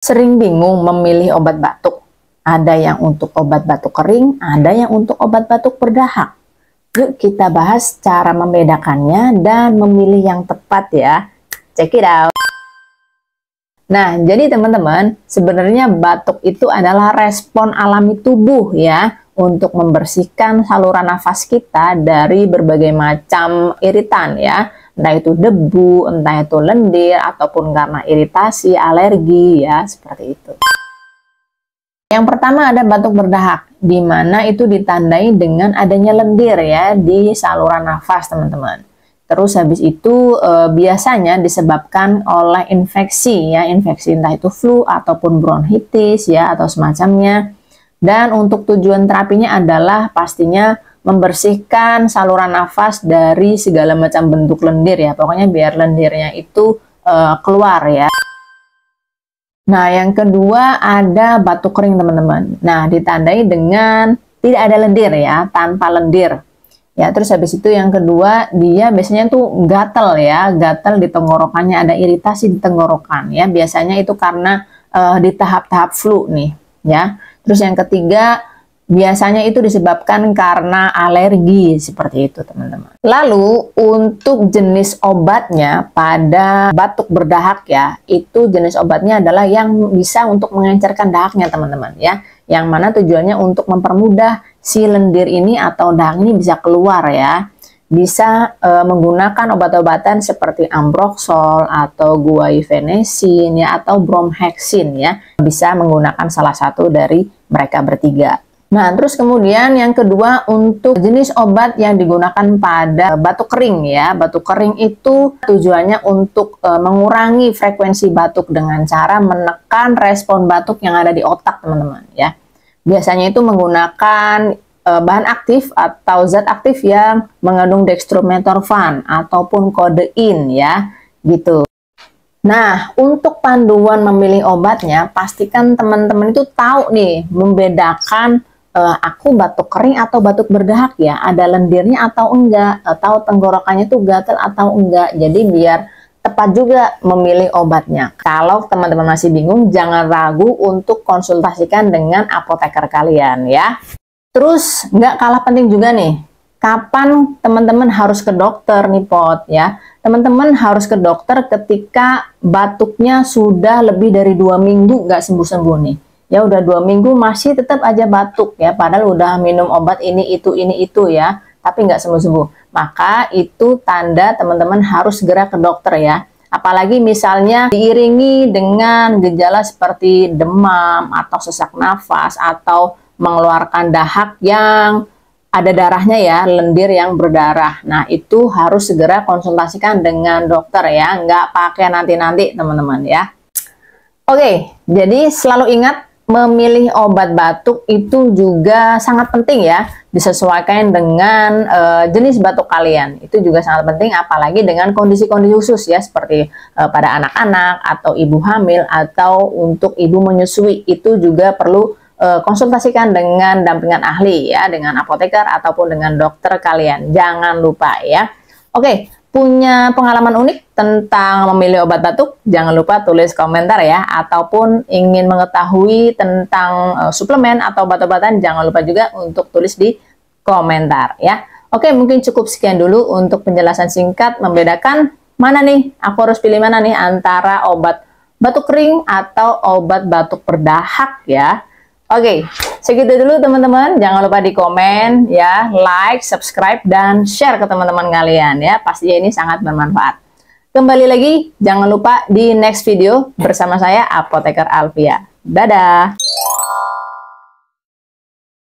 Sering bingung memilih obat batuk. Ada yang untuk obat batuk kering, ada yang untuk obat batuk berdahak. Yuk kita bahas cara membedakannya dan memilih yang tepat ya. Check it out. Nah, jadi teman-teman, sebenarnya batuk itu adalah respon alami tubuh ya untuk membersihkan saluran nafas kita dari berbagai macam iritan ya. Entah itu debu, entah itu lendir, ataupun karena iritasi, alergi ya, seperti itu. Yang pertama ada batuk berdahak, di mana itu ditandai dengan adanya lendir ya di saluran nafas teman-teman. Terus habis itu biasanya disebabkan oleh infeksi ya, infeksi entah itu flu ataupun bronkitis ya atau semacamnya. Dan untuk tujuan terapinya adalah pastinya membersihkan saluran nafas dari segala macam bentuk lendir ya. Pokoknya biar lendirnya itu keluar ya. Nah, yang kedua ada batuk kering teman-teman. Nah, ditandai dengan tidak ada lendir ya, tanpa lendir. Ya, terus habis itu yang kedua dia biasanya tuh gatel ya, gatel di tenggorokannya, ada iritasi di tenggorokan ya. Biasanya itu karena di tahap-tahap flu nih ya. Terus yang ketiga biasanya itu disebabkan karena alergi seperti itu teman-teman. Lalu untuk jenis obatnya pada batuk berdahak ya, itu jenis obatnya adalah yang bisa untuk mengencerkan dahaknya teman-teman ya. Yang mana tujuannya untuk mempermudah si lendir ini atau dahak ini bisa keluar ya. Bisa menggunakan obat-obatan seperti ambroxol atau guaifenesin ya atau bromhexin ya. Bisa menggunakan salah satu dari mereka bertiga. Nah, terus kemudian yang kedua untuk jenis obat yang digunakan pada batuk kering ya. Batuk kering itu tujuannya untuk mengurangi frekuensi batuk dengan cara menekan respon batuk yang ada di otak teman-teman ya. Biasanya itu menggunakan bahan aktif atau zat aktif yang mengandung dextrometorphan ataupun kodein ya gitu. Nah, untuk panduan memilih obatnya, pastikan teman-teman itu tahu nih membedakan aku batuk kering atau batuk berdahak ya, ada lendirnya atau enggak, atau tenggorokannya tuh gatel atau enggak. Jadi biar tepat juga memilih obatnya. Kalau teman-teman masih bingung, jangan ragu untuk konsultasikan dengan apoteker kalian ya. Terus nggak kalah penting juga nih, kapan teman-teman harus ke dokter nih Pot ya. Teman-teman harus ke dokter ketika batuknya sudah lebih dari 2 minggu nggak sembuh-sembuh nih. Ya udah 2 minggu masih tetap aja batuk ya, padahal udah minum obat ini itu ya, tapi nggak sembuh-sembuh. Maka itu tanda teman-teman harus segera ke dokter ya. Apalagi misalnya diiringi dengan gejala seperti demam atau sesak nafas atau mengeluarkan dahak yang ada darahnya ya, lendir yang berdarah. Nah, itu harus segera konsultasikan dengan dokter ya, nggak pakai nanti-nanti teman-teman ya. Oke, jadi selalu ingat memilih obat batuk itu juga sangat penting ya, disesuaikan dengan jenis batuk kalian. Itu juga sangat penting apalagi dengan kondisi-kondisi khusus ya, seperti pada anak-anak atau ibu hamil atau untuk ibu menyusui. Itu juga perlu konsultasikan dengan dampingan ahli ya, dengan apoteker ataupun dengan dokter kalian. Jangan lupa ya. Oke. Punya pengalaman unik tentang memilih obat batuk? Jangan lupa tulis komentar ya. Ataupun ingin mengetahui tentang suplemen atau obat-obatan, jangan lupa juga untuk tulis di komentar ya. Oke, mungkin cukup sekian dulu untuk penjelasan singkat membedakan mana nih, aku harus pilih mana nih antara obat batuk kering atau obat batuk berdahak ya. Oke, segitu dulu teman-teman. Jangan lupa di komen ya, like, subscribe, dan share ke teman-teman kalian ya. Pastinya ini sangat bermanfaat. Kembali lagi, jangan lupa di next video bersama saya Apoteker Alvia. Dadah!